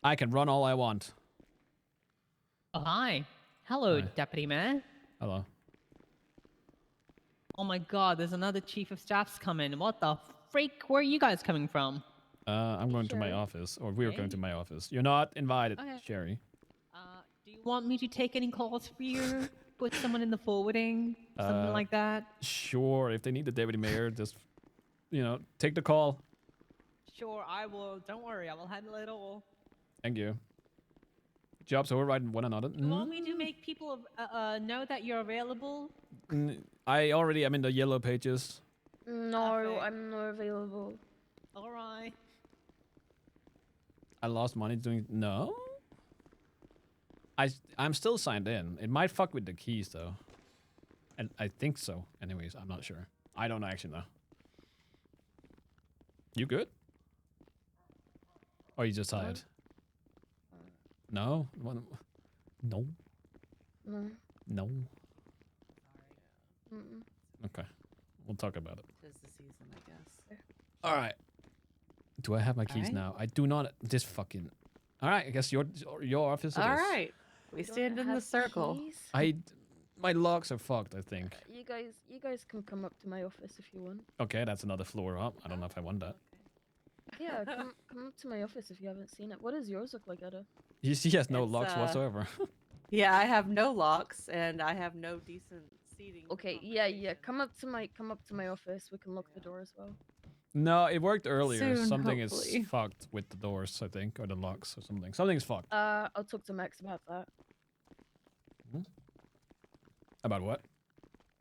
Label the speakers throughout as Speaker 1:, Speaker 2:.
Speaker 1: I can run all I want.
Speaker 2: Oh, hi. Hello,
Speaker 1: Hi.
Speaker 2: Deputy Mayor.
Speaker 1: Hello.
Speaker 2: Oh my god, there's another Chief of Staff's coming. What the freak? Where are you guys coming from?
Speaker 1: I'm going to my
Speaker 3: Sure.
Speaker 1: office, or we're going
Speaker 2: Hey.
Speaker 1: to my office. You're not invited,
Speaker 2: Okay.
Speaker 1: Sherry.
Speaker 2: Do you want me to take any calls for you? Put someone in the forwarding? Something
Speaker 1: Uh,
Speaker 2: like that?
Speaker 1: Sure, if they need the deputy mayor, just, take the call.
Speaker 2: Sure, I will. Don't worry, I will handle it all.
Speaker 1: Thank you. Jobs overriding one another.
Speaker 2: You want me to make people know that you're available?
Speaker 1: I already am in the yellow pages.
Speaker 3: No,
Speaker 2: Perfect.
Speaker 3: I'm not available.
Speaker 2: Alright.
Speaker 1: I lost money doing... No? I'm still signed in. It might fuck with the keys, though. And I think so. Anyways, I'm not sure. I don't actually know. You good? Or are you just tired? No? No?
Speaker 3: No.
Speaker 1: No?
Speaker 3: Mm-mm.
Speaker 1: Okay. We'll talk about it.
Speaker 4: Tis the season, I guess.
Speaker 1: All right. Do I have my keys
Speaker 4: Alright.
Speaker 1: now? I do not. This fucking... All right. I guess your office it
Speaker 4: All
Speaker 1: is.
Speaker 4: right. We
Speaker 3: Don't
Speaker 4: stand in the
Speaker 3: have
Speaker 4: circle.
Speaker 3: keys?
Speaker 1: My locks are fucked, I think.
Speaker 3: You guys can come up to my office if you want.
Speaker 1: Okay, that's another floor up. I don't know if I want that.
Speaker 3: Yeah, come up to my office if you haven't seen it. What does yours look like, Etta?
Speaker 1: He has no
Speaker 4: It's,
Speaker 1: locks whatsoever.
Speaker 4: Yeah, I have no locks and I have no decent seating. for
Speaker 3: Okay, yeah.
Speaker 4: conversation.
Speaker 3: Come up to my office. We can lock the door as well.
Speaker 1: No, it worked earlier.
Speaker 4: Soon,
Speaker 1: Something
Speaker 4: hopefully.
Speaker 1: is fucked with the doors, I think, or the locks or something. Something's fucked.
Speaker 3: I'll talk to Max about that.
Speaker 1: About what?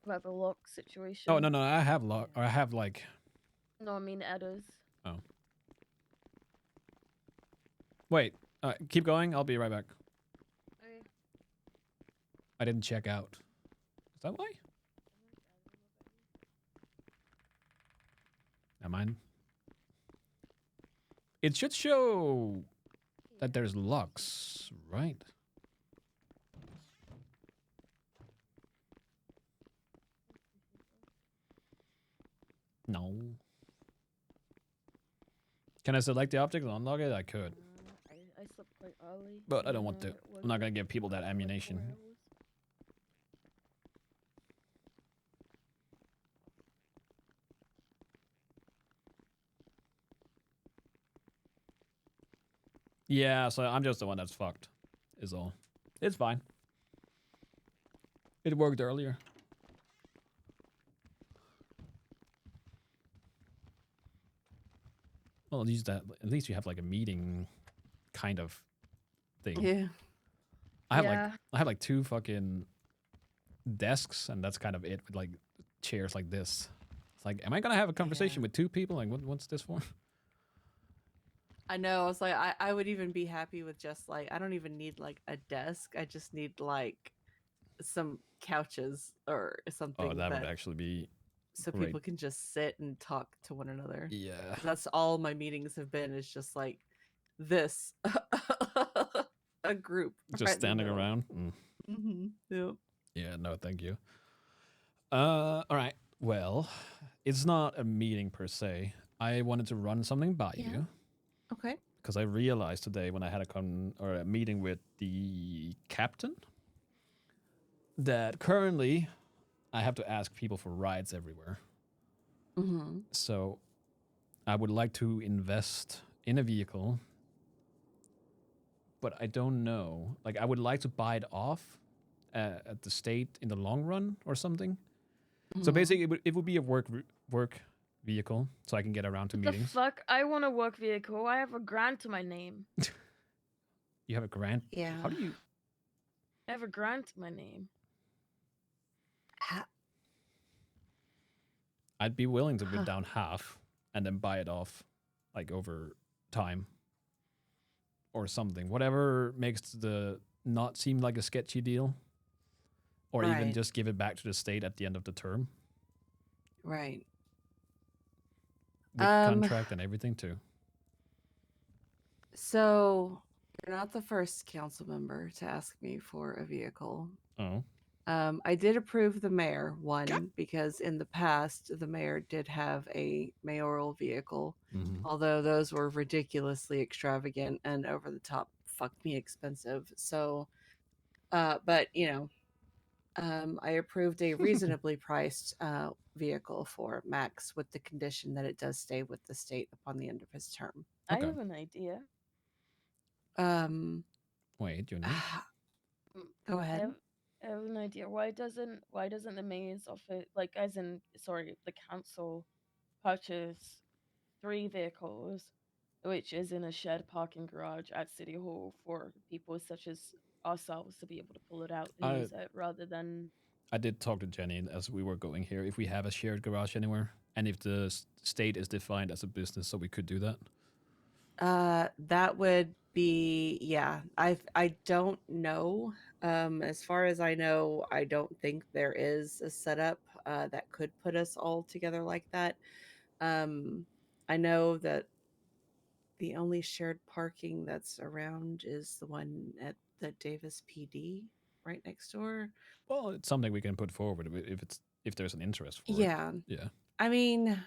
Speaker 3: About the lock situation.
Speaker 1: Oh, no, I have lock, or I have like...
Speaker 3: No, I mean Etta's.
Speaker 1: Oh. Wait, keep going. I'll be right back.
Speaker 3: Okay.
Speaker 1: I didn't check out. Is that why? Never mind. It should show that there's locks, right? No. Can I select the object and unlock it? I could.
Speaker 3: I slept quite early.
Speaker 1: But I don't want to.
Speaker 3: It was
Speaker 1: I'm not gonna give people that
Speaker 3: like
Speaker 1: ammunition.
Speaker 3: 4 hours.
Speaker 1: Yeah, so I'm just the one that's fucked, is all. It's fine. It worked earlier. Well, at least you have like a meeting kind of thing.
Speaker 4: Yeah.
Speaker 1: I have like 2 fucking desks, and that's kind of it, with like chairs like this. It's like, am I gonna have a conversation
Speaker 4: Yeah.
Speaker 1: with 2 people? Like, what's this for?
Speaker 4: I know. I was like, I would even be happy with just like, I don't even need like a desk. I just need like some couches or something
Speaker 1: Oh, that would actually be
Speaker 4: so
Speaker 1: great.
Speaker 4: people can just sit and talk to one another.
Speaker 1: Yeah.
Speaker 4: That's all my meetings have been, is just like this a group
Speaker 1: Just standing around. Mm.
Speaker 4: Mm-hmm. Yep.
Speaker 1: Yeah, no, thank you. All right. Well, it's not a meeting per se. I wanted to run something by
Speaker 4: Yeah.
Speaker 1: you
Speaker 4: Okay.
Speaker 1: because I realized today when I had a meeting with the captain that currently I have to ask people for rides everywhere.
Speaker 4: Mm-hmm.
Speaker 1: So I would like to invest in a vehicle, but I don't know. Like, I would like to buy it off at the state in the long run or something. So basically, it would be a work vehicle, so I can get around to
Speaker 3: What the
Speaker 1: meetings.
Speaker 3: fuck? I want a work vehicle. I have a grant to my name.
Speaker 1: You have a grant.
Speaker 4: Yeah.
Speaker 1: How do you?
Speaker 3: I have a grant to my name.
Speaker 1: I'd be willing to put down half and then buy it off, like over time, or something. Whatever makes the not seem like a sketchy deal, or even
Speaker 4: Right.
Speaker 1: just give it back to the state at the end of the term
Speaker 4: Right.
Speaker 1: with contract and everything too.
Speaker 4: So you're not the first council member to ask me for a vehicle.
Speaker 1: Oh,
Speaker 4: I did approve the mayor one because in the past the mayor did have a mayoral vehicle,
Speaker 1: Mhm.
Speaker 4: although those were ridiculously extravagant and over the top, fuck me expensive. So, but I approved a reasonably priced vehicle for Max with the condition that it does stay with the state upon the end of his term.
Speaker 3: I
Speaker 1: Okay.
Speaker 3: have an idea.
Speaker 4: Um,
Speaker 1: Wait, Junior.
Speaker 4: go
Speaker 3: I
Speaker 4: ahead.
Speaker 3: have an idea. Why doesn't the mayor's office, like as in sorry, the council purchase 3 vehicles, which is in a shared parking garage at City Hall for people such as ourselves to be able to pull it out and
Speaker 1: I
Speaker 3: use it rather than
Speaker 1: I did talk to Jenny as we were going here. If we have a shared garage anywhere, and if the state is defined as a business, so we could do that.
Speaker 4: That would be yeah. I don't know. As far as I know, I don't think there is a setup that could put us all together like that. Um, I know that the only shared parking that's around is the one at the Davis PD right next door.
Speaker 1: Well, it's something we can put forward if there's an interest for it.
Speaker 4: Yeah.
Speaker 1: Yeah.
Speaker 4: I mean,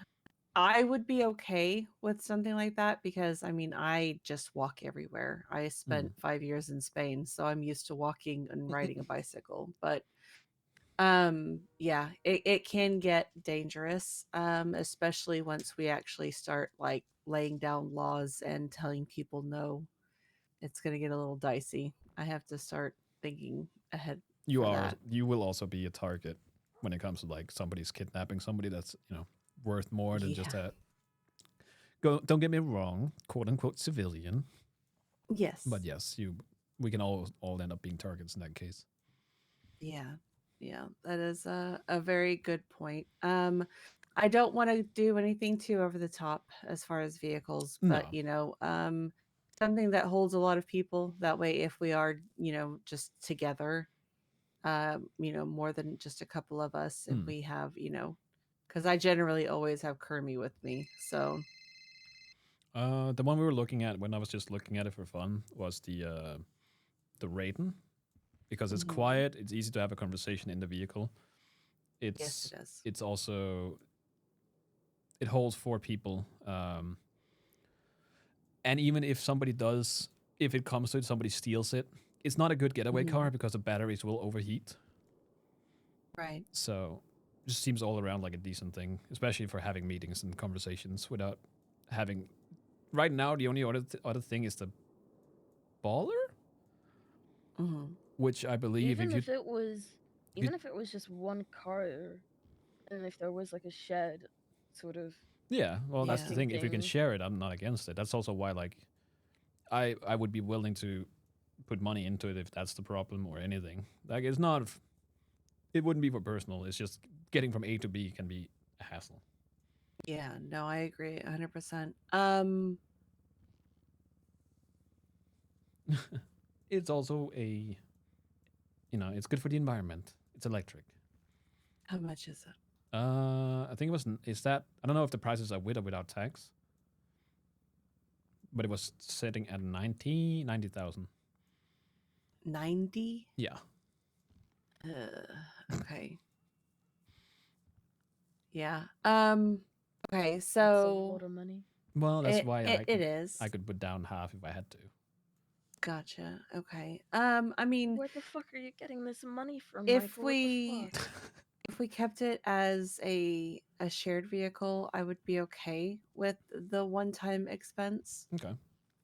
Speaker 4: I would be okay with something like that because I mean, I just walk everywhere. I spent 5 years in Spain, so I'm used to walking and riding a bicycle. But yeah, it can get dangerous, especially once we actually start like laying down laws and telling people no. It's gonna get a little dicey. I have to start thinking ahead for that.
Speaker 1: You will also be a target when it comes to like somebody's kidnapping somebody that's worth more than just
Speaker 4: Yeah.
Speaker 1: a don't get me wrong, quote unquote civilian.
Speaker 4: Yes.
Speaker 1: But yes, we can all end up being targets in that case.
Speaker 4: Yeah. Yeah. That is a very good point. I don't want to do anything too over the top as far as vehicles, but
Speaker 1: No.
Speaker 4: something that holds a lot of people. That way, if we are, just together, more than just a couple of us, if we have, because I generally always have Kermie with me. So
Speaker 1: The one we were looking at when I was just looking at it for fun was the Raiden, because it's
Speaker 4: Mhm.
Speaker 1: quiet. It's easy to have a conversation in the vehicle.
Speaker 4: Yes, it is.
Speaker 1: It's also it holds 4 people. And even if it comes to it, somebody steals it. It's not a good getaway car because the batteries will overheat.
Speaker 4: Right.
Speaker 1: So it just seems all around like a decent thing, especially for having meetings and conversations without having. Right now, the only other thing is the baller, which I believe
Speaker 3: even if it was even if it was just one car and if there was like a shed sort of
Speaker 1: yeah, well, that's the thing. If we can
Speaker 3: thing.
Speaker 1: share it, I'm not against it. That's also why, like, I would be willing to put money into it if that's the problem or anything. Like, it's not. It wouldn't be for personal. It's just getting from A to B can be a hassle.
Speaker 4: Yeah, no, I agree 100%.
Speaker 1: It's also it's good for the environment. It's electric.
Speaker 4: How much is it?
Speaker 1: I think it was. Is that? I don't know if the prices are with or without tax, but it was sitting at 90,000.
Speaker 4: 90?
Speaker 1: Yeah.
Speaker 4: Okay. Yeah. Okay,
Speaker 3: That's a
Speaker 4: so
Speaker 3: lot of money.
Speaker 1: Well, that's why
Speaker 4: it is.
Speaker 1: I could put down half if I had to.
Speaker 4: Gotcha. Okay. I mean,
Speaker 3: Where the fuck are you getting this money from,
Speaker 4: if
Speaker 3: Michael? What
Speaker 4: we
Speaker 3: the fuck?
Speaker 4: if we kept it as a shared vehicle, I would be okay with the one-time expense.
Speaker 1: Okay.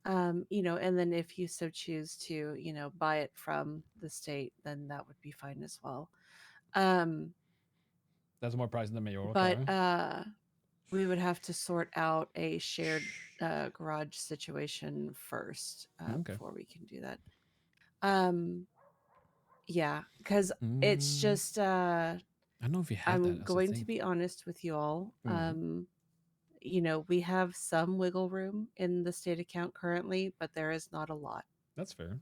Speaker 4: And then if you so choose to, buy it from the state, then that would be fine as well. Um,
Speaker 1: That's more price than the mayoral
Speaker 4: but
Speaker 1: car.
Speaker 4: we would have to sort out a shared garage situation first
Speaker 1: Okay.
Speaker 4: before we can do that. Yeah, because it's
Speaker 1: Mm,
Speaker 4: just
Speaker 1: I don't know if you have that
Speaker 4: I'm
Speaker 1: as a
Speaker 4: going to
Speaker 1: thing.
Speaker 4: be honest with you all. We have some wiggle room in the state account currently, but there is not a lot.
Speaker 1: That's fair.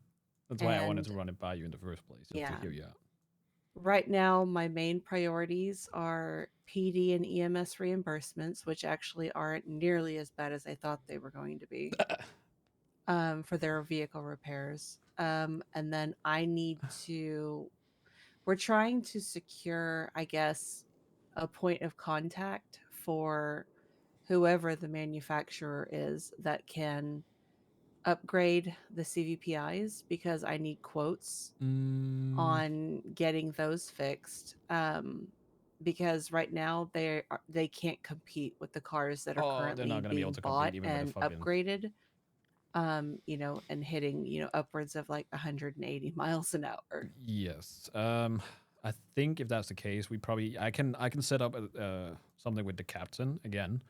Speaker 1: That's why I wanted to
Speaker 4: And
Speaker 1: run it by you in the first place, just to
Speaker 4: yeah,
Speaker 1: hear you out.
Speaker 4: right now my main priorities are PD and EMS reimbursements, which actually aren't nearly as bad as I thought they were going to be. For their vehicle repairs. And then I need to we're trying to secure, I guess, a point of contact for whoever the manufacturer is that can upgrade the CVPIs, because I need quotes on getting those fixed. Because right now they can't compete with the cars that are
Speaker 1: Oh, they're
Speaker 4: currently
Speaker 1: not gonna be able
Speaker 4: being
Speaker 1: to
Speaker 4: bought
Speaker 1: compete even with a
Speaker 4: and
Speaker 1: fucking.
Speaker 4: upgraded. And hitting, upwards of like 180 miles an hour.
Speaker 1: Yes. I think if that's the case, I can set up something with the captain again,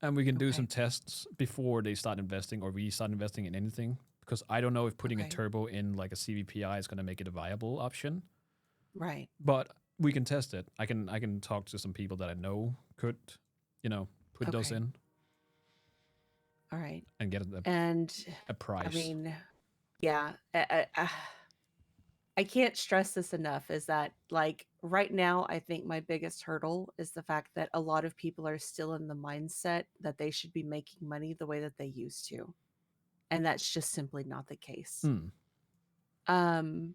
Speaker 1: and we can do some
Speaker 4: Okay.
Speaker 1: tests before they start investing or we start investing in anything. Because I don't know if putting a
Speaker 4: Okay.
Speaker 1: turbo in like a CVPI is going to make it a viable option,
Speaker 4: Right.
Speaker 1: but we can test it. I can talk to some people that I know could, put those
Speaker 4: Okay.
Speaker 1: in
Speaker 4: All right.
Speaker 1: and get
Speaker 4: And
Speaker 1: a price.
Speaker 4: I mean, yeah, I can't stress this enough, is that like right now, I think my biggest hurdle is the fact that a lot of people are still in the mindset that they should be making money the way that they used to. And that's just simply not the case. Um,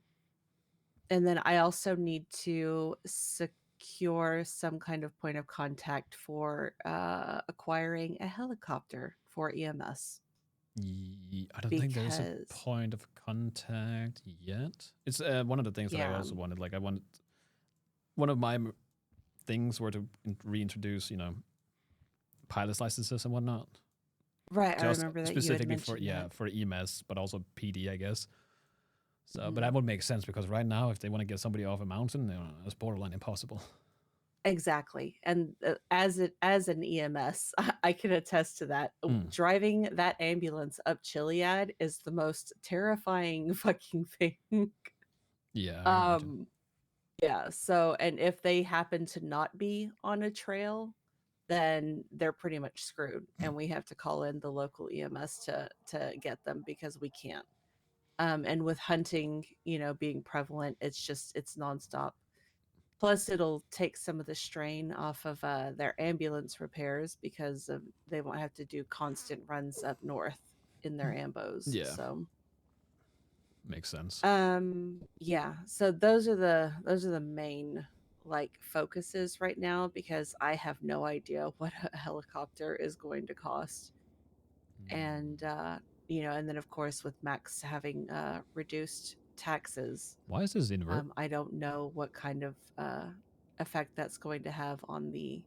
Speaker 4: and then I also need to secure some kind of point of contact for acquiring a helicopter for EMS.
Speaker 1: I don't think there's a
Speaker 4: Because
Speaker 1: point of contact yet. It's one of the things that I
Speaker 4: yeah,
Speaker 1: also wanted. Like I wanted one of my things were to reintroduce, pilot's licenses and whatnot.
Speaker 4: right. I
Speaker 1: Just
Speaker 4: remember that you had
Speaker 1: specifically for
Speaker 4: mentioned that.
Speaker 1: for EMS, but also PD, I guess. So, but
Speaker 4: Mhm.
Speaker 1: that would make sense because right now, if they want to get somebody off a mountain, it's borderline impossible.
Speaker 4: Exactly. And as an EMS, I can attest to that. Driving that ambulance up Chiliad is the most terrifying fucking thing.
Speaker 1: Yeah, I can imagine.
Speaker 4: Yeah, so and if they happen to not be on a trail, then they're pretty much screwed, and we have to call in the local EMS to get them, because we can't. And with hunting, being prevalent, it's nonstop. Plus, it'll take some of the strain off of their ambulance repairs, because they won't have to do constant runs up north in their ambos.
Speaker 1: Yeah.
Speaker 4: So
Speaker 1: Makes sense.
Speaker 4: yeah. So those are the main like focuses right now, because I have no idea what a helicopter is going to cost. And and then of course with Max having reduced taxes,
Speaker 1: Why is this invert?
Speaker 4: I don't know what kind of effect that's going to have on the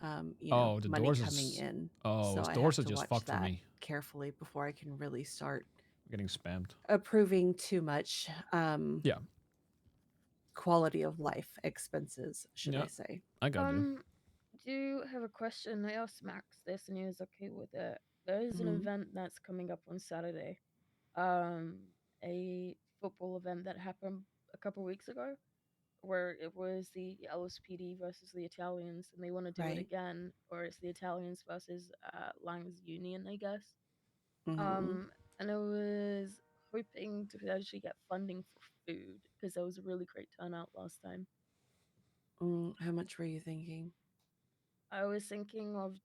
Speaker 1: The
Speaker 4: money
Speaker 1: doors
Speaker 4: coming
Speaker 1: is.
Speaker 4: in.
Speaker 1: Oh,
Speaker 4: So
Speaker 1: his
Speaker 4: I have
Speaker 1: doors are
Speaker 4: to
Speaker 1: just
Speaker 4: watch
Speaker 1: fucked for
Speaker 4: that
Speaker 1: me.
Speaker 4: carefully before I can really start
Speaker 1: I'm getting spammed.
Speaker 4: approving too much
Speaker 1: Yeah.
Speaker 4: quality of life expenses, should
Speaker 1: Yeah.
Speaker 4: I say.
Speaker 1: I got you.
Speaker 3: Do have a question. I asked Max this and he was okay with it. There is an
Speaker 4: Mhm.
Speaker 3: event that's coming up on Saturday. Um, a football event that happened a couple weeks ago, where it was the LSPD versus the Italians, and they want to do it
Speaker 4: Right.
Speaker 3: again, or it's the Italians versus Lang's Union, I guess.
Speaker 4: Mhm.
Speaker 3: And I was hoping to actually get funding for food because that was a really great turnout last time.
Speaker 4: How much were you thinking?
Speaker 3: I was thinking of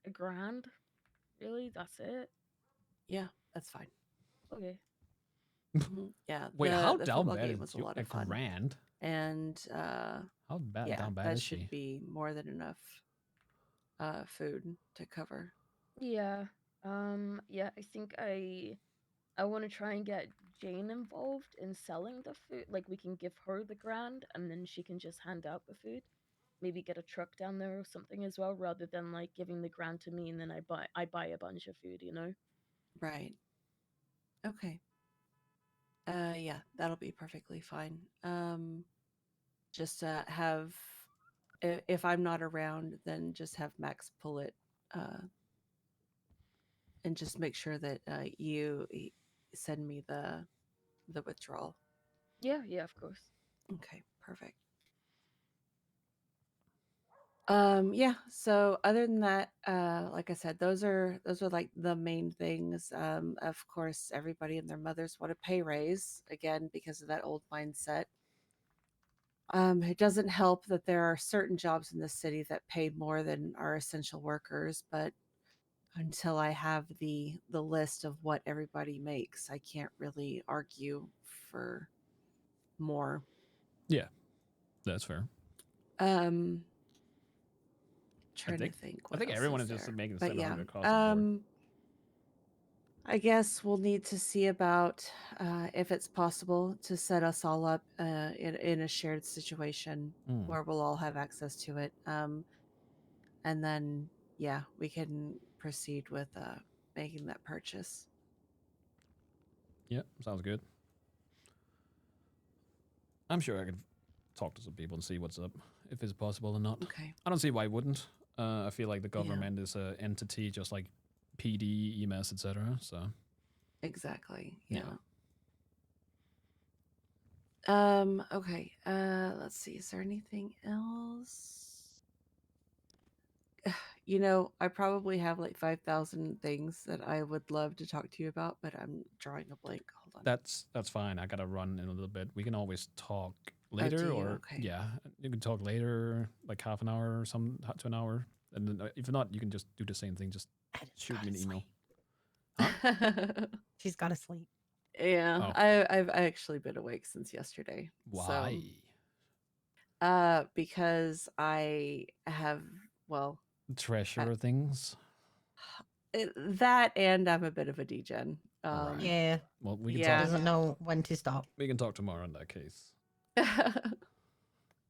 Speaker 3: $1,000. Really, that's it.
Speaker 4: Yeah, that's fine.
Speaker 3: Okay.
Speaker 4: Yeah,
Speaker 1: Wait, how
Speaker 4: the
Speaker 1: down
Speaker 4: football
Speaker 1: bad
Speaker 4: game
Speaker 1: is
Speaker 4: was a
Speaker 1: you?
Speaker 4: lot
Speaker 1: A
Speaker 4: of fun.
Speaker 1: grand?
Speaker 4: And
Speaker 1: How bad
Speaker 4: yeah,
Speaker 1: down bad
Speaker 4: that
Speaker 1: is
Speaker 4: should
Speaker 1: she?
Speaker 4: be more than enough food to cover.
Speaker 3: Yeah. Yeah, I think I want to try and get Jane involved in selling the food. Like we can give her the grand and then she can just hand out the food. Maybe get a truck down there or something as well, rather than like giving the grand to me and then I buy a bunch of food, you know?
Speaker 4: Right. Okay. Yeah, that'll be perfectly fine. Just have if I'm not around, then just have Max pull it, uh, and just make sure that you send me the withdrawal.
Speaker 3: Yeah, yeah, of course.
Speaker 4: Okay, perfect. Yeah, so other than that, like I said, those are like the main things. Of course, everybody and their mothers want a pay raise again because of that old mindset. It doesn't help that there are certain jobs in the city that pay more than our essential workers, but until I have the list of what everybody makes, I can't really argue for more.
Speaker 1: That's fair.
Speaker 4: Trying
Speaker 1: think-
Speaker 4: to think.
Speaker 1: I
Speaker 4: What
Speaker 1: think
Speaker 4: else
Speaker 1: everyone
Speaker 4: is
Speaker 1: is just
Speaker 4: there.
Speaker 1: making
Speaker 4: But yeah,
Speaker 1: 700 across the board.
Speaker 4: I guess we'll need to see about if it's possible to set us all up in a shared situation
Speaker 1: Mm.
Speaker 4: where we'll all have access to it. And then, yeah, we can proceed with making that purchase.
Speaker 1: Yeah, sounds good. I'm sure I could talk to some people and see what's up, if it's possible or not.
Speaker 4: Okay.
Speaker 1: I don't see why I wouldn't. I feel like the
Speaker 4: Yeah.
Speaker 1: government is an entity just like PD, EMS, etc. So
Speaker 4: Exactly.
Speaker 1: Yeah.
Speaker 4: Yeah. Okay. Let's see. Is there anything else? You know, I probably have like 5,000 things that I would love to talk to you about, but I'm drawing a blank. Hold on.
Speaker 1: that's fine. I gotta run in a little bit. We can always talk
Speaker 4: do
Speaker 1: later,
Speaker 4: you?
Speaker 1: or
Speaker 4: Okay.
Speaker 1: yeah, you can talk later, like half an hour or some to an hour, and then if not, you can just do the same thing. Just shoot me an email.
Speaker 2: She's got to sleep.
Speaker 4: Yeah,
Speaker 1: Oh.
Speaker 4: I've actually been awake since yesterday.
Speaker 1: Why?
Speaker 4: So, because I have, well,
Speaker 1: Treasure things.
Speaker 4: that and I'm a bit of a degen.
Speaker 1: Right.
Speaker 2: Yeah.
Speaker 1: Well, we can
Speaker 4: Yeah.
Speaker 1: talk.
Speaker 2: Doesn't know when to stop.
Speaker 1: We can talk tomorrow in that case.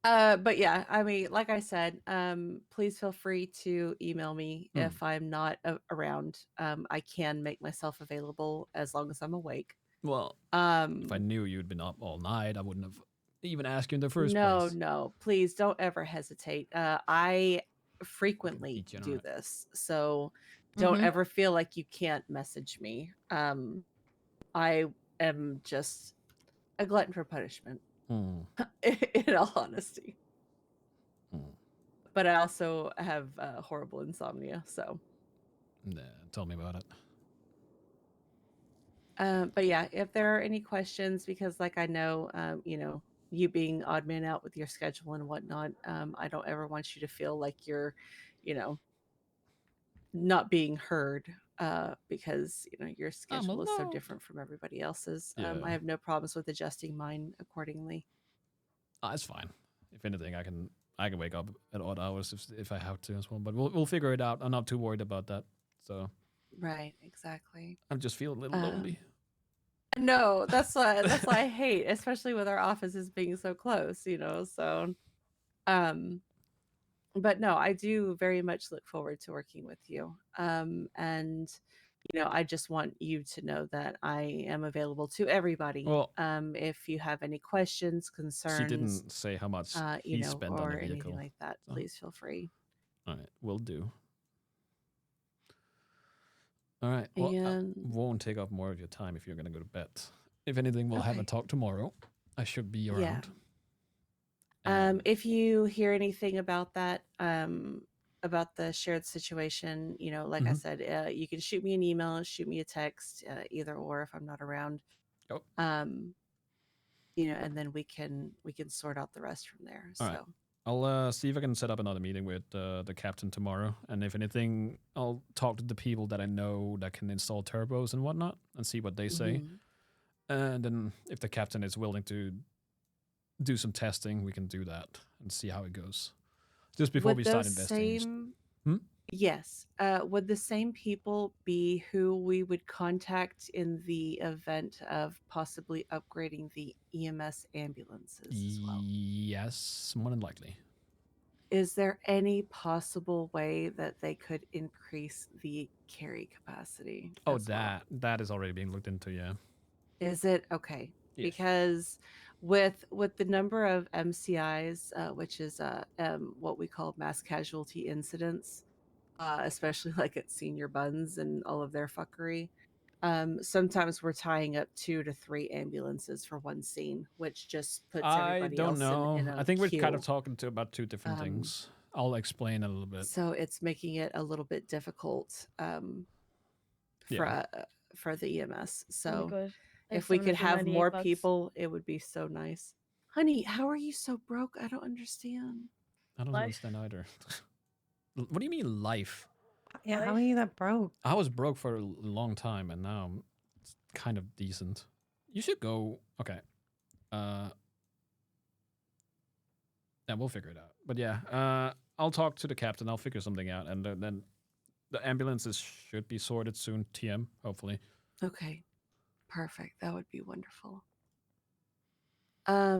Speaker 4: But yeah, I mean, like I said, please feel free to email me if I'm not around. I can make myself available as long as I'm awake.
Speaker 1: Well, if I knew you'd been up all night, I wouldn't have even asked you in the first place.
Speaker 4: No, please don't ever hesitate. I frequently do
Speaker 1: Degenerate.
Speaker 4: this, so don't
Speaker 2: Mhm.
Speaker 4: ever feel like you can't message me. I am just a glutton for punishment, in all honesty. But I also have horrible insomnia, so.
Speaker 1: Nah, tell me about it.
Speaker 4: But yeah, if there are any questions, because like I know, you know, you being odd man out with your schedule and whatnot, I don't ever want you to feel like you're, you know, not being heard, because you know your schedule is so
Speaker 1: alone.
Speaker 4: different from everybody else's.
Speaker 1: Yeah.
Speaker 4: I have no problems with adjusting mine accordingly.
Speaker 1: It's fine. If anything, I can wake up at odd hours if I have to as well. But we'll figure it out. I'm not too worried about that. So
Speaker 4: Right, exactly.
Speaker 1: I just feel a little lonely.
Speaker 4: No, that's why I hate, especially with our offices being so close, you know. So, but no, I do very much look forward to working with you. And you know, I just want you to know that I am available to everybody.
Speaker 1: Well,
Speaker 4: if you have any questions, concerns,
Speaker 1: she didn't say how much
Speaker 4: you
Speaker 1: he
Speaker 4: know,
Speaker 1: spent
Speaker 4: or
Speaker 1: on a
Speaker 4: anything
Speaker 1: vehicle.
Speaker 4: like that,
Speaker 1: so.
Speaker 4: please feel free.
Speaker 1: All right, will do. All right. Well, I
Speaker 4: And
Speaker 1: won't take up more of your time if you're going to go to bed. If anything, we'll have a
Speaker 4: Okay.
Speaker 1: talk tomorrow. I should be
Speaker 4: Yeah.
Speaker 1: around. And
Speaker 4: if you hear anything about that, about the shared situation, you know, like I said, you can shoot me an email, shoot me a text, either or if I'm not around.
Speaker 1: Oh.
Speaker 4: You know, and then we can sort out the rest from there.
Speaker 1: All
Speaker 4: So
Speaker 1: right. I'll see if I can set up another meeting with the captain tomorrow. And if anything, I'll talk to the people that I know that can install turbos and whatnot and see what they say.
Speaker 4: Mhm.
Speaker 1: And then if the captain is willing to do some testing, we can do that and see how it goes. Just before
Speaker 4: Would
Speaker 1: we start
Speaker 4: those
Speaker 1: investing.
Speaker 4: same
Speaker 1: Hmm?
Speaker 4: Yes. Would the same people be who we would contact in the event of possibly upgrading the EMS ambulances as well?
Speaker 1: Yes, more than likely.
Speaker 4: Is there any possible way that they could increase the carry capacity?
Speaker 1: Oh,
Speaker 4: as well?
Speaker 1: that is already being looked into, yeah.
Speaker 4: Is it okay?
Speaker 1: Yes.
Speaker 4: Because with the number of MCIs, which is what we call mass casualty incidents, especially like at senior buns and all of their fuckery, sometimes we're tying up 2 to 3 ambulances for one scene, which just puts
Speaker 1: I
Speaker 4: everybody
Speaker 1: don't
Speaker 4: else
Speaker 1: know.
Speaker 4: in a
Speaker 1: I think we're kind of
Speaker 4: queue.
Speaker 1: talking about two different things. I'll explain a little bit.
Speaker 4: So it's making it a little bit difficult
Speaker 1: Yeah.
Speaker 4: for the EMS.
Speaker 3: Oh my
Speaker 4: So
Speaker 3: god.
Speaker 4: if we could have
Speaker 3: 798
Speaker 4: more
Speaker 3: bucks.
Speaker 4: people, it would be so nice. Honey, how are you so broke? I don't understand.
Speaker 1: I don't
Speaker 3: Life.
Speaker 1: understand either. What do you mean life?
Speaker 2: Yeah, how are you that broke?
Speaker 1: I was broke for a long time and now I'm kind of decent. You should go. Okay. Yeah, we'll figure it out. But yeah, I'll talk to the captain. I'll figure something out, and then the ambulances should be sorted soon. TM, hopefully.
Speaker 4: Okay, perfect. That would be wonderful.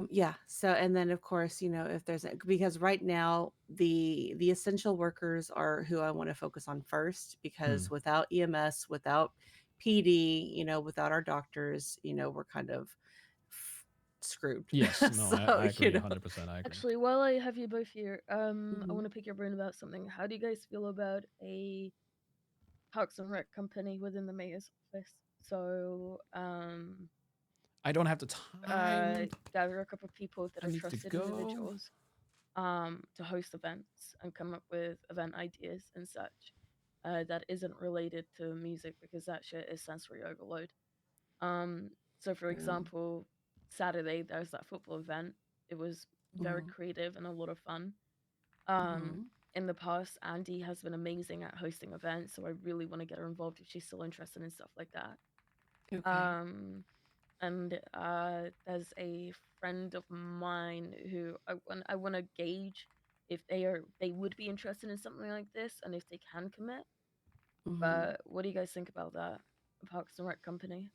Speaker 4: Yeah. So, and then of course, if there's because right now the essential workers are who I want to focus on first, because without EMS, without PD, without our doctors, we're kind of screwed.
Speaker 1: Yes, no,
Speaker 4: So,
Speaker 1: I agree 100%. I agree.
Speaker 3: Actually, while I have you both here, I
Speaker 4: Mhm.
Speaker 3: want to pick your brain about something. How do you guys feel about a Parks and Rec company within the mayor's office? So,
Speaker 1: I don't have the time.
Speaker 3: gather a couple of people that
Speaker 1: I
Speaker 3: are
Speaker 1: need to
Speaker 3: trusted
Speaker 1: go.
Speaker 3: individuals, to host events and come up with event ideas and such. That isn't related to music because that shit is sensory overload. So for
Speaker 4: True.
Speaker 3: example, Saturday there's that football event. It was very
Speaker 4: Mhm.
Speaker 3: creative and a lot of fun.
Speaker 4: Mhm.
Speaker 3: In the past, Andy has been amazing at hosting events, so I really want to get her involved if she's still interested in stuff like that.
Speaker 4: Okay.
Speaker 3: And there's a friend of mine who I want to gauge if they would be interested in something like this and if they can commit.
Speaker 4: Mhm.
Speaker 3: But what do you guys think about that? A Parks and Rec company?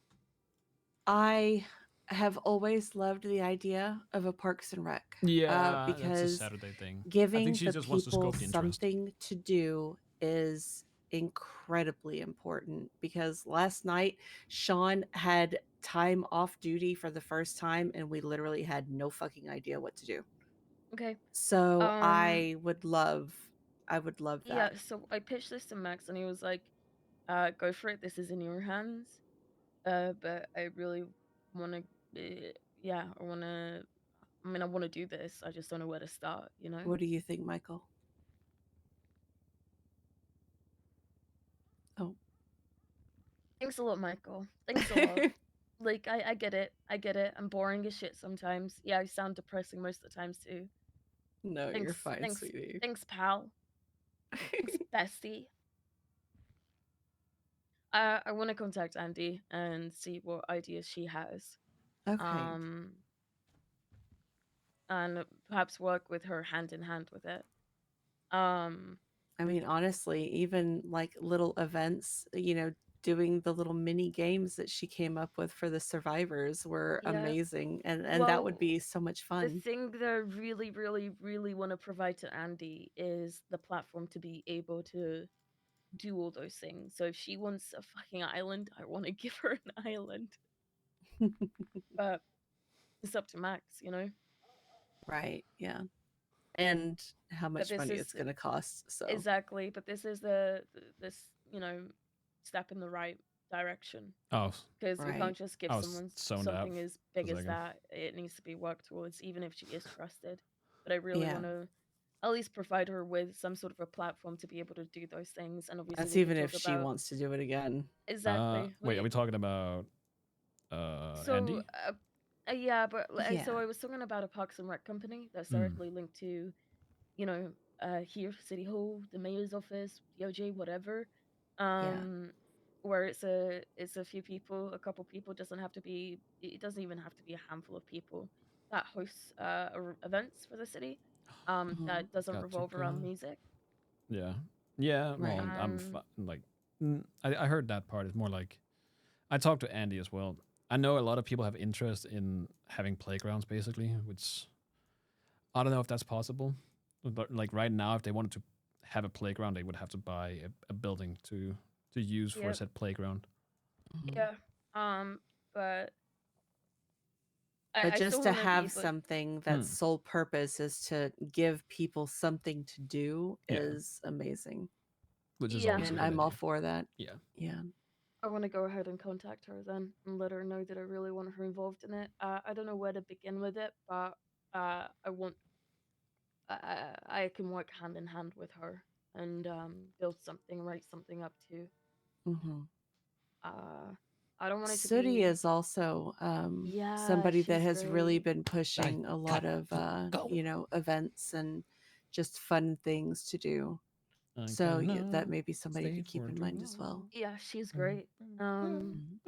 Speaker 4: I have always loved the idea of a Parks and Rec.
Speaker 1: Yeah, that's a
Speaker 4: Because
Speaker 1: Saturday thing. I
Speaker 4: giving
Speaker 1: think she
Speaker 4: the
Speaker 1: just wants to
Speaker 4: people
Speaker 1: scope the interest.
Speaker 4: something to do is incredibly important. Because last night, Sean had time off duty for the first time, and we literally had no fucking idea what to do.
Speaker 3: Okay.
Speaker 4: So I would love
Speaker 3: Yeah,
Speaker 4: that.
Speaker 3: so I pitched this to Max and he was like, go for it, this is in your hands. But I really wanna yeah, I wanna do this. I just don't know where to start, you know?
Speaker 4: What do you think, Michael? Oh.
Speaker 3: Thanks a lot, Michael. Thanks a lot. Like I get it. I get it. I'm boring as shit sometimes. Yeah, I sound depressing most of the times too.
Speaker 4: No, you're
Speaker 3: Thanks,
Speaker 4: fine,
Speaker 3: thanks,
Speaker 4: sweetie.
Speaker 3: thanks, pal. Thanks, bestie. I want to contact Andy and see what ideas she has.
Speaker 4: Okay.
Speaker 3: And perhaps work with her hand in hand with it. Um,
Speaker 4: I mean, honestly, even like little events, doing the little mini games that she came up with for the survivors were
Speaker 3: yeah.
Speaker 4: amazing, and that would be so much
Speaker 3: The
Speaker 4: fun.
Speaker 3: thing that I really, really, really want to provide to Andy is the platform to be able to do all those things. So if she wants a fucking island, I want to give her an island. But it's up to Max, you know?
Speaker 4: Right, yeah. And how
Speaker 3: But
Speaker 4: much
Speaker 3: this
Speaker 4: money
Speaker 3: is
Speaker 4: it's going to cost. So,
Speaker 3: exactly, but this is this, you know, step in the right direction.
Speaker 1: Oh,
Speaker 3: Because we
Speaker 4: right.
Speaker 3: can't just give
Speaker 1: I was
Speaker 3: someone
Speaker 1: zoned out
Speaker 3: something as big
Speaker 1: for a
Speaker 3: as
Speaker 1: second.
Speaker 3: that. It needs to be worked towards, even if she is trusted. But I really
Speaker 4: Yeah.
Speaker 3: want to at least provide her with some sort of a platform to be able to do those things. And obviously,
Speaker 4: That's
Speaker 3: we can
Speaker 4: even if
Speaker 3: talk
Speaker 4: she
Speaker 3: about
Speaker 4: wants to do it again.
Speaker 3: exactly.
Speaker 1: Wait, are we talking about
Speaker 3: So,
Speaker 1: Andy?
Speaker 3: yeah, but
Speaker 4: Yeah.
Speaker 3: so I was talking about a Parks and Rec company that's
Speaker 1: Mm.
Speaker 3: directly linked to, you know, here, City Hall, the mayor's office, DOJ, whatever. Where it's a few people, a couple people. Doesn't have to be. It doesn't even have to be a handful of people that hosts events for the city.
Speaker 4: Mhm.
Speaker 3: That doesn't
Speaker 1: Got to
Speaker 3: revolve around
Speaker 1: go.
Speaker 3: music.
Speaker 1: Yeah, yeah. Well,
Speaker 4: Right.
Speaker 1: like, I heard that part. It's more like I talked to Andy as well. I know a lot of people have interest in having playgrounds, basically, which I don't know if that's possible. But like right now, if they wanted to have a playground, they would have to buy a building to use for a
Speaker 3: Yep.
Speaker 1: said playground.
Speaker 4: Mhm.
Speaker 3: Yeah. But
Speaker 4: But
Speaker 3: I
Speaker 4: just
Speaker 3: still
Speaker 4: to
Speaker 3: want to be
Speaker 4: have
Speaker 3: able.
Speaker 4: something that's sole purpose is to give people something to do
Speaker 1: Yeah.
Speaker 4: is amazing.
Speaker 1: Which is
Speaker 3: Yeah.
Speaker 1: always a
Speaker 4: And
Speaker 1: good
Speaker 4: I'm all
Speaker 1: idea.
Speaker 4: for that.
Speaker 1: Yeah.
Speaker 4: Yeah.
Speaker 3: I want to go ahead and contact her then and let her know that I really want her involved in it. I don't know where to begin with it, but I want I can work hand in hand with her and build something, write something up too.
Speaker 4: Mm-hmm.
Speaker 3: I don't want it to
Speaker 4: Sooty
Speaker 3: be.
Speaker 4: is also
Speaker 3: Yeah,
Speaker 4: somebody that
Speaker 3: she's
Speaker 4: has really
Speaker 3: great.
Speaker 4: been pushing a lot of events and just fun things to do. So that may be somebody to keep in mind as well.
Speaker 3: Yeah, she's great.
Speaker 4: Mhm.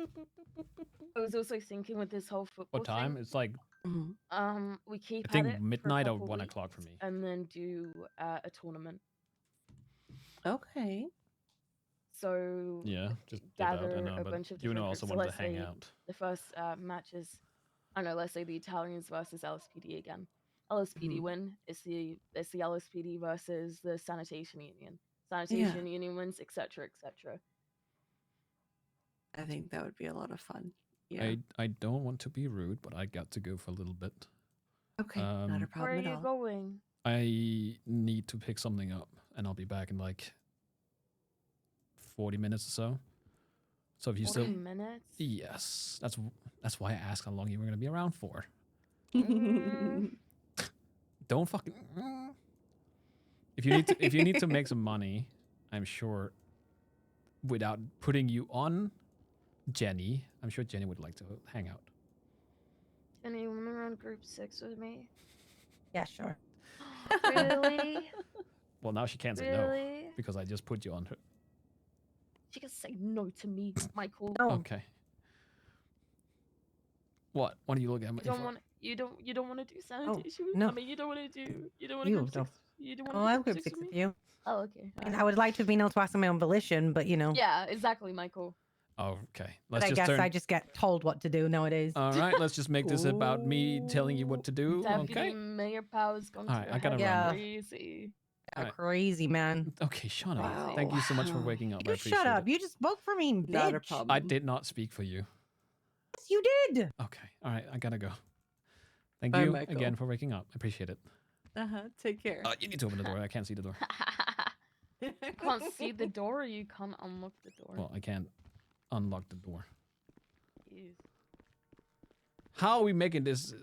Speaker 3: I was also thinking with this whole football
Speaker 1: What time?
Speaker 3: thing.
Speaker 1: It's like
Speaker 4: Mhm.
Speaker 3: We keep
Speaker 1: I think
Speaker 3: at it for a
Speaker 1: midnight or
Speaker 3: couple
Speaker 1: 1 o'clock for
Speaker 3: weeks
Speaker 1: me.
Speaker 3: and then do a tournament.
Speaker 4: Okay.
Speaker 3: So
Speaker 1: Yeah, just dip out. I
Speaker 3: gather
Speaker 1: know,
Speaker 3: a
Speaker 1: but
Speaker 3: bunch of
Speaker 1: you
Speaker 3: different
Speaker 1: also
Speaker 3: groups. So
Speaker 1: wanted to
Speaker 3: let's
Speaker 1: hang
Speaker 3: say
Speaker 1: out.
Speaker 3: the first match is, I don't know, let's say the Italians versus LSPD again. LSPD
Speaker 4: Mhm.
Speaker 3: win. It's the LSPD versus the Sanitation Union.
Speaker 4: Yeah.
Speaker 3: Sanitation Union wins, etc., etc.
Speaker 4: I think that would be a lot of fun. Yeah.
Speaker 1: I don't want to be rude, but I got to go for a little bit.
Speaker 4: Okay. Not a
Speaker 3: Where are
Speaker 4: problem at
Speaker 3: you
Speaker 4: all.
Speaker 3: going?
Speaker 1: I need to pick something up, and I'll be back in like 40 minutes or so. So if you
Speaker 3: 40
Speaker 1: still,
Speaker 3: minutes?
Speaker 1: yes, that's why I asked how long you were gonna be around for.
Speaker 3: Mm,
Speaker 1: Don't fucking. If you need to make some money, I'm sure, without putting you on Jenny, I'm sure Jenny would like to hang out.
Speaker 3: Jenny, you wanna run group 6 with me?
Speaker 2: Yeah, sure.
Speaker 3: Really?
Speaker 1: Well, now she can't say no
Speaker 3: Really?
Speaker 1: because I just put you on her.
Speaker 3: She can say no to me, Michael.
Speaker 2: No.
Speaker 1: Okay. What? What are you looking at me
Speaker 3: You don't
Speaker 1: for?
Speaker 3: want you don't want to do sanitation.
Speaker 2: no.
Speaker 3: I mean, you don't want to
Speaker 2: You
Speaker 3: group
Speaker 2: don't.
Speaker 3: 6. You don't want
Speaker 2: Oh,
Speaker 3: to do
Speaker 2: I'm
Speaker 3: group
Speaker 2: group
Speaker 3: 6
Speaker 2: 6
Speaker 3: with
Speaker 2: with
Speaker 3: me.
Speaker 2: you.
Speaker 3: Oh, okay.
Speaker 2: And
Speaker 3: alright.
Speaker 2: I would like to have been able to ask on my own volition, but
Speaker 3: Yeah, exactly, Michael.
Speaker 1: Okay.
Speaker 2: But
Speaker 1: Let's
Speaker 2: I
Speaker 1: just
Speaker 2: guess
Speaker 1: turn.
Speaker 2: I just get told what to do nowadays.
Speaker 1: All right. Let's just make this about me telling you what to do.
Speaker 3: Deputy
Speaker 1: Okay.
Speaker 3: Mayor Pow's gone to
Speaker 1: Alright,
Speaker 3: your
Speaker 1: I gotta
Speaker 3: head
Speaker 2: run. Yeah.
Speaker 3: crazy.
Speaker 1: Alright.
Speaker 2: Crazy, man.
Speaker 1: Okay. Shut up.
Speaker 3: Crazy.
Speaker 1: Thank you so much for
Speaker 4: Wow.
Speaker 1: waking up. I
Speaker 2: You
Speaker 1: appreciate
Speaker 2: shut up.
Speaker 1: it.
Speaker 2: You just spoke for me, bitch.
Speaker 4: Not a problem.
Speaker 1: I did not speak for you.
Speaker 2: Yes, you did.
Speaker 1: Okay. All right. I gotta go. Thank
Speaker 4: Bye,
Speaker 1: you
Speaker 4: Michael.
Speaker 1: again for waking up. I appreciate it.
Speaker 4: Take care.
Speaker 1: You need to open the door. I can't see the door.
Speaker 3: You can't see the door, or you can't unlock the door.
Speaker 1: Well, I can't unlock the door.
Speaker 3: Jeez.
Speaker 1: How are we making this?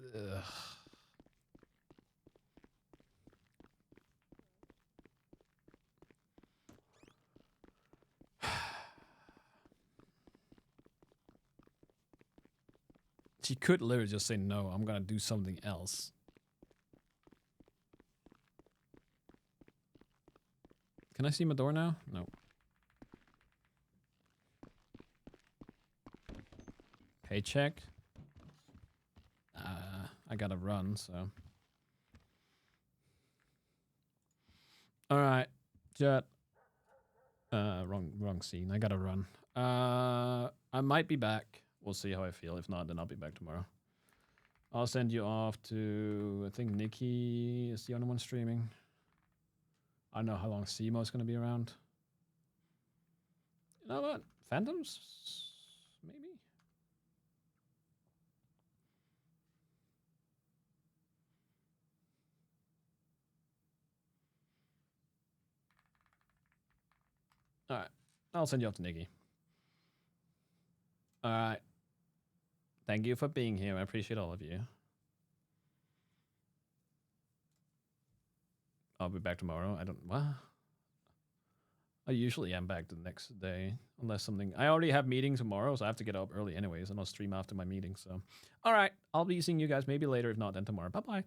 Speaker 1: She could literally just say, no, I'm gonna do something else. Can I see my door now? No. Paycheck. I gotta run, so. Alright, Jet. Wrong scene. I gotta run. I might be back. We'll see how I feel. If not, then I'll be back tomorrow. I'll send you off to, I think Nikki is the only one streaming. I don't know how long Simo's gonna be around. You know what? Phantoms? Maybe? Alright. I'll send you off to Nikki. Alright. Thank you for being here. I appreciate all of you. I'll be back tomorrow. I don't... What? I usually am back the next day. Unless something... I already have meetings tomorrow, so I have to get up early anyways. And I'll stream after my meeting, so... Alright. I'll be seeing you guys maybe later. If not, then tomorrow. Bye-bye.